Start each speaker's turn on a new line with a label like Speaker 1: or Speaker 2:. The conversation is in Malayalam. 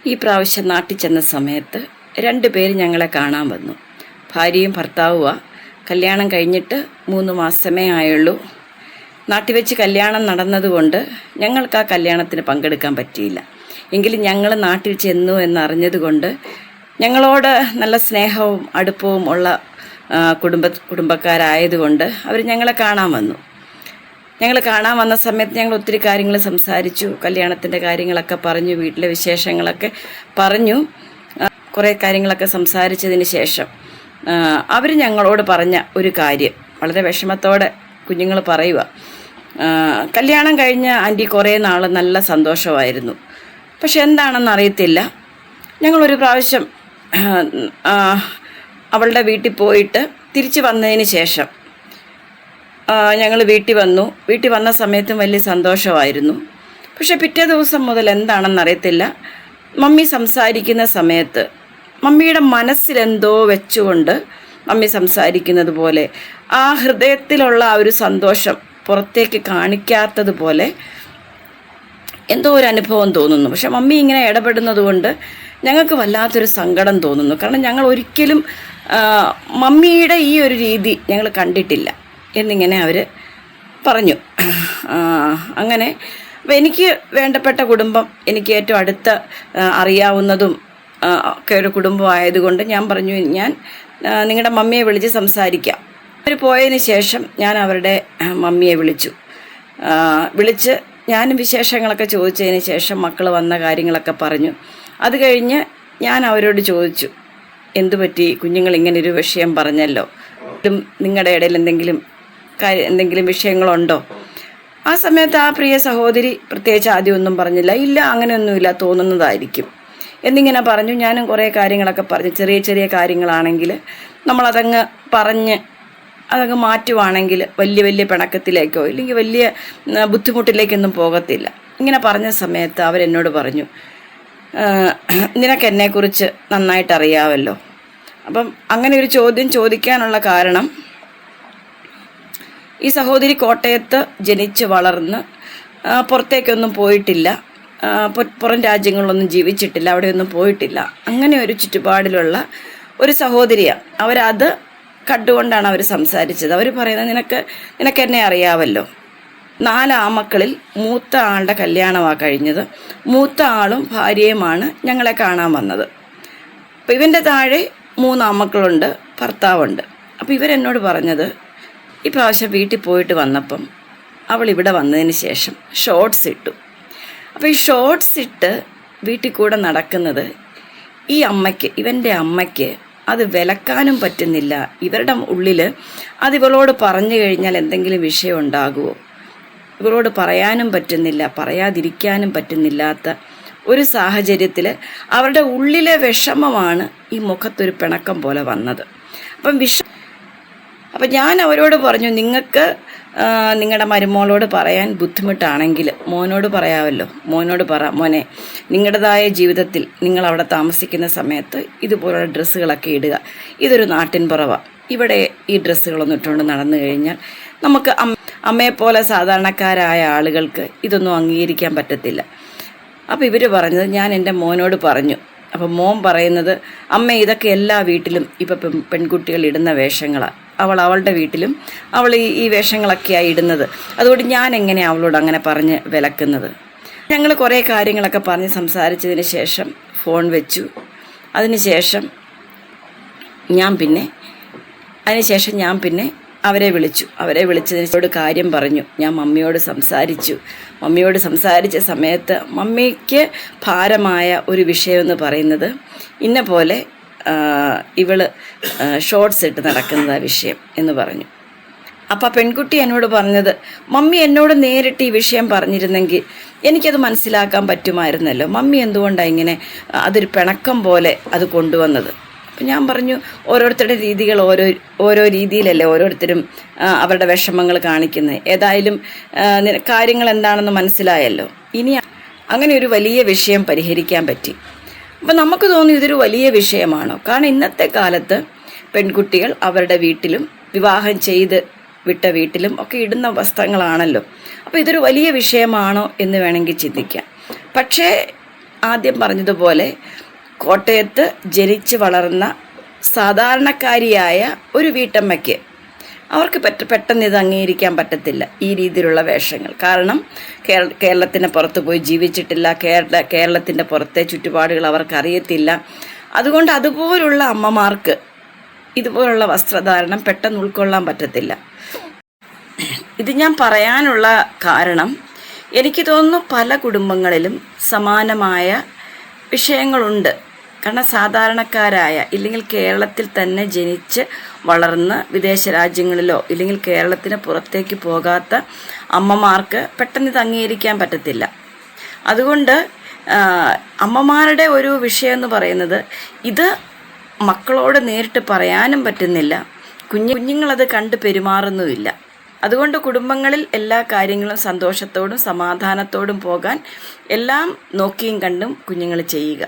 Speaker 1: ഈ പ്രാവശ്യം നാട്ടിൽ ചെന്ന സമയത്ത് 2 പേര് ഞങ്ങളെ കാണാൻ വന്നു. ഭാര്യയും ഭർത്താവുമാണ്. കല്യാണം കഴിഞ്ഞിട്ട് 3 മാസമേ ആയുള്ളൂ. നാട്ടിൽ വെച്ച് കല്യാണം നടന്നതുകൊണ്ട് ഞങ്ങൾക്ക് ആ കല്യാണത്തിന് പങ്കെടുക്കാൻ പറ്റിയില്ല. എങ്കിലും ഞങ്ങൾ നാട്ടിൽ ചെന്നു എന്നറിഞ്ഞതുകൊണ്ട് ഞങ്ങളോട് നല്ല സ്നേഹവും അടുപ്പവും ഉള്ള കുടുംബക്കാരായതുകൊണ്ട് അവർ ഞങ്ങളെ കാണാൻ വന്നു. ഞങ്ങൾ കാണാൻ വന്ന സമയത്ത് ഞങ്ങൾ ഒത്തിരി കാര്യങ്ങൾ സംസാരിച്ചു. കല്യാണത്തിൻ്റെ കാര്യങ്ങളൊക്കെ പറഞ്ഞു, വീട്ടിലെ വിശേഷങ്ങളൊക്കെ പറഞ്ഞു. കുറേ കാര്യങ്ങളൊക്കെ സംസാരിച്ചതിന് ശേഷം അവർ ഞങ്ങളോട് പറഞ്ഞ ഒരു കാര്യം വളരെ വിഷമത്തോടെ കുഞ്ഞുങ്ങൾ പറയുക, കല്യാണം കഴിഞ്ഞ ആൻറ്റി കുറേ നാൾ നല്ല സന്തോഷമായിരുന്നു. പക്ഷെ എന്താണെന്ന് അറിയത്തില്ല, ഞങ്ങളൊരു പ്രാവശ്യം അവളുടെ വീട്ടിൽ പോയിട്ട് തിരിച്ച് വന്നതിന് ശേഷം ഞങ്ങൾ വീട്ടിൽ വന്ന സമയത്തും വലിയ സന്തോഷമായിരുന്നു. പക്ഷെ പിറ്റേ ദിവസം മുതൽ എന്താണെന്നറിയത്തില്ല, മമ്മി സംസാരിക്കുന്ന സമയത്ത് മമ്മിയുടെ മനസ്സിലെന്തോ വെച്ചുകൊണ്ട് മമ്മി സംസാരിക്കുന്നത് പോലെ ആ ഹൃദയത്തിലുള്ള ആ ഒരു സന്തോഷം പുറത്തേക്ക് കാണിക്കാത്തതുപോലെ എന്തോ ഒരു അനുഭവം തോന്നുന്നു. പക്ഷെ മമ്മി ഇങ്ങനെ ഇടപെടുന്നത് കൊണ്ട് ഞങ്ങൾക്ക് വല്ലാത്തൊരു സങ്കടം തോന്നുന്നു. കാരണം ഞങ്ങൾ ഒരിക്കലും മമ്മിയുടെ ഈ ഒരു രീതി ഞങ്ങൾ കണ്ടിട്ടില്ല എന്നിങ്ങനെ അവർ പറഞ്ഞു. അങ്ങനെ അപ്പോൾ എനിക്ക് വേണ്ടപ്പെട്ട കുടുംബം, എനിക്ക് ഏറ്റവും അടുത്ത അറിയാവുന്നതും ഒക്കെ ഒരു കുടുംബമായതുകൊണ്ട് ഞാൻ പറഞ്ഞു, ഞാൻ നിങ്ങളുടെ മമ്മിയെ വിളിച്ച് സംസാരിക്കാം. അവർ പോയതിന് ശേഷം ഞാൻ അവരുടെ മമ്മിയെ വിളിച്ച് ഞാനും വിശേഷങ്ങളൊക്കെ ചോദിച്ചതിന് ശേഷം മക്കൾ വന്ന കാര്യങ്ങളൊക്കെ പറഞ്ഞു. അത് കഴിഞ്ഞ് ഞാൻ അവരോട് ചോദിച്ചു, എന്തു പറ്റി, കുഞ്ഞുങ്ങൾ ഇങ്ങനൊരു വിഷയം പറഞ്ഞല്ലോ, നിങ്ങളുടെ ഇടയിൽ എന്തെങ്കിലും വിഷയങ്ങളുണ്ടോ? ആ സമയത്ത് ആ പ്രിയ സഹോദരി പ്രത്യേകിച്ച് ആദ്യം ഒന്നും പറഞ്ഞില്ല. ഇല്ല, അങ്ങനെയൊന്നുമില്ല, തോന്നുന്നതായിരിക്കും എന്നിങ്ങനെ പറഞ്ഞു. ഞാനും കുറേ കാര്യങ്ങളൊക്കെ പറഞ്ഞു. ചെറിയ ചെറിയ കാര്യങ്ങളാണെങ്കിൽ നമ്മളതങ്ങ് അതങ്ങ് മാറ്റുവാണെങ്കിൽ വലിയ പിണക്കത്തിലേക്കോ ഇല്ലെങ്കിൽ വലിയ ബുദ്ധിമുട്ടിലേക്കൊന്നും പോകത്തില്ല. ഇങ്ങനെ പറഞ്ഞ സമയത്ത് അവരെന്നോട് പറഞ്ഞു, നിനക്കെന്നെക്കുറിച്ച് നന്നായിട്ട് അറിയാമല്ലോ. അപ്പം അങ്ങനെ ഒരു ചോദ്യം ചോദിക്കാനുള്ള കാരണം, ഈ സഹോദരി കോട്ടയത്ത് ജനിച്ച് വളർന്ന് പുറത്തേക്കൊന്നും പോയിട്ടില്ല, പുറം രാജ്യങ്ങളിലൊന്നും ജീവിച്ചിട്ടില്ല, അവിടെയൊന്നും പോയിട്ടില്ല. അങ്ങനെ ഒരു ചുറ്റുപാടിലുള്ള ഒരു സഹോദരിയാണ്. അവരത് കണ്ടുകൊണ്ടാണ് അവർ സംസാരിച്ചത്. അവർ പറയുന്നത്, നിനക്ക് എന്നെ അറിയാമല്ലോ. 4 ആമക്കളിൽ മൂത്ത ആളുടെ കല്യാണമാണ് കഴിഞ്ഞത്. മൂത്ത ആളും ഭാര്യയുമാണ് ഞങ്ങളെ കാണാൻ വന്നത്. അപ്പോൾ ഇവൻ്റെ താഴെ 3 ആമക്കളുണ്ട്, ഭർത്താവുണ്ട്. അപ്പോൾ ഇവരെന്നോട് പറഞ്ഞത്, ഈ പ്രാവശ്യം വീട്ടിൽ പോയിട്ട് വന്നപ്പം അവൾ ഇവിടെ വന്നതിന് ശേഷം ഷോർട്സ് ഇട്ടു. അപ്പോൾ ഈ ഷോർട്സ് ഇട്ട് വീട്ടിൽ കൂടെ നടക്കുന്നത് ഇവൻ്റെ അമ്മയ്ക്ക് അത് വിലക്കാനും പറ്റുന്നില്ല. ഇവരുടെ ഉള്ളിൽ അത് ഇവളോട് പറഞ്ഞു കഴിഞ്ഞാൽ എന്തെങ്കിലും വിഷയം ഉണ്ടാകുമോ, ഇവളോട് പറയാനും പറ്റുന്നില്ല, പറയാതിരിക്കാനും പറ്റുന്നില്ലാത്ത ഒരു സാഹചര്യത്തിൽ അവരുടെ ഉള്ളിലെ വിഷമമാണ് ഈ മുഖത്തൊരു പിണക്കം പോലെ വന്നത്. അപ്പം ഞാൻ അവരോട് പറഞ്ഞു, നിങ്ങൾക്ക് നിങ്ങളുടെ മരുമോളോട് പറയാൻ ബുദ്ധിമുട്ടാണെങ്കിൽ മോനോട് പറയാമല്ലോ. മോനോട് മോനെ, നിങ്ങളുടേതായ ജീവിതത്തിൽ നിങ്ങൾ അവിടെ താമസിക്കുന്ന സമയത്ത് ഇതുപോലുള്ള ഡ്രസ്സുകളൊക്കെ ഇടുക. ഇതൊരു നാട്ടിൻ പുറവാണ്. ഇവിടെ ഈ ഡ്രസ്സുകളൊന്നും ഇട്ടുകൊണ്ട് നടന്നു കഴിഞ്ഞാൽ നമുക്ക് അമ്മയെപ്പോലെ സാധാരണക്കാരായ ആളുകൾക്ക് ഇതൊന്നും അംഗീകരിക്കാൻ പറ്റത്തില്ല. അപ്പോൾ ഇവർ പറഞ്ഞത്, ഞാൻ എൻ്റെ മോനോട് പറഞ്ഞു. അപ്പം മോൻ പറയുന്നത്, അമ്മ ഇതൊക്കെ എല്ലാ വീട്ടിലും ഇപ്പം പെൺകുട്ടികൾ ഇടുന്ന വേഷങ്ങളാണ്. അവളുടെ വീട്ടിലും അവൾ ഈ വേഷങ്ങളൊക്കെയാണ് ഇടുന്നത്. അതുകൊണ്ട് ഞാൻ എങ്ങനെയാണ് അവളോട് അങ്ങനെ പറഞ്ഞ് വിലക്കുന്നത്? ഞങ്ങൾ കുറേ കാര്യങ്ങളൊക്കെ പറഞ്ഞ് സംസാരിച്ചതിന് ശേഷം ഫോൺ വെച്ചു. അതിനുശേഷം ഞാൻ പിന്നെ അവരെ വിളിച്ചതിനോട് കാര്യം പറഞ്ഞു. ഞാൻ മമ്മിയോട് സംസാരിച്ച സമയത്ത് മമ്മിക്ക് ഭാരമായ ഒരു വിഷയമെന്ന് പറയുന്നത്, ഇന്ന പോലെ ഇവള് ഷോർട്സ് ഇട്ട് നടക്കുന്ന വിഷയം എന്ന് പറഞ്ഞു. അപ്പോൾ പെൺകുട്ടി എന്നോട് പറഞ്ഞത്, മമ്മി എന്നോട് നേരിട്ട് ഈ വിഷയം പറഞ്ഞിരുന്നെങ്കിൽ എനിക്കത് മനസ്സിലാക്കാൻ പറ്റുമായിരുന്നല്ലോ. മമ്മി എന്തുകൊണ്ടാണ് ഇങ്ങനെ അതൊരു പിണക്കം പോലെ അത് കൊണ്ടുവന്നത്? അപ്പം ഞാൻ പറഞ്ഞു, ഓരോരുത്തരുടെ രീതികൾ ഓരോ രീതിയിലല്ലേ ഓരോരുത്തരും അവരുടെ വിഷമങ്ങൾ കാണിക്കുന്നത്. ഏതായാലും കാര്യങ്ങൾ എന്താണെന്ന് മനസ്സിലായല്ലോ. ഇനി അങ്ങനെ ഒരു വലിയ വിഷയം പരിഹരിക്കാൻ പറ്റി. അപ്പം നമുക്ക് തോന്നി ഇതൊരു വലിയ വിഷയമാണോ? കാരണം ഇന്നത്തെ കാലത്ത് പെൺകുട്ടികൾ അവരുടെ വീട്ടിലും വിവാഹം ചെയ്ത് വിട്ട വീട്ടിലും ഒക്കെ ഇടുന്ന വസ്ത്രങ്ങളാണല്ലോ. അപ്പോൾ ഇതൊരു വലിയ വിഷയമാണോ എന്ന് വേണമെങ്കിൽ ചിന്തിക്കാം. പക്ഷേ ആദ്യം പറഞ്ഞതുപോലെ കോട്ടയത്ത് ജനിച്ച് വളർന്ന സാധാരണക്കാരിയായ ഒരു വീട്ടമ്മയ്ക്ക് അവർക്ക് പെട്ടെന്ന് ഇത് അംഗീകരിക്കാൻ പറ്റത്തില്ല, ഈ രീതിയിലുള്ള വേഷങ്ങൾ. കാരണം കേരളത്തിന് പുറത്ത് പോയി ജീവിച്ചിട്ടില്ല, കേരളത്തിൻ്റെ പുറത്തെ ചുറ്റുപാടുകൾ അവർക്കറിയത്തില്ല. അതുകൊണ്ട് അതുപോലുള്ള അമ്മമാർക്ക് ഇതുപോലുള്ള വസ്ത്രധാരണം പെട്ടെന്ന് ഉൾക്കൊള്ളാൻ പറ്റത്തില്ല. ഇത് ഞാൻ പറയാനുള്ള കാരണം, എനിക്ക് തോന്നുന്നു പല കുടുംബങ്ങളിലും സമാനമായ വിഷയങ്ങളുണ്ട്. കാരണം സാധാരണക്കാരായ, ഇല്ലെങ്കിൽ കേരളത്തിൽ തന്നെ ജനിച്ച് വളർന്ന് വിദേശ രാജ്യങ്ങളിലോ ഇല്ലെങ്കിൽ കേരളത്തിന് പുറത്തേക്ക് പോകാത്ത അമ്മമാർക്ക് പെട്ടെന്ന് ഇത് അംഗീകരിക്കാൻ പറ്റത്തില്ല. അതുകൊണ്ട് അമ്മമാരുടെ ഒരു വിഷയം എന്ന് പറയുന്നത്, ഇത് മക്കളോട് നേരിട്ട് പറയാനും പറ്റുന്നില്ല, കുഞ്ഞുങ്ങളത് കണ്ട് പെരുമാറുന്നുമില്ല. അതുകൊണ്ട് കുടുംബങ്ങളിൽ എല്ലാ കാര്യങ്ങളും സന്തോഷത്തോടും സമാധാനത്തോടും പോകാൻ എല്ലാം നോക്കിയും കണ്ടും കുഞ്ഞുങ്ങൾ ചെയ്യുക.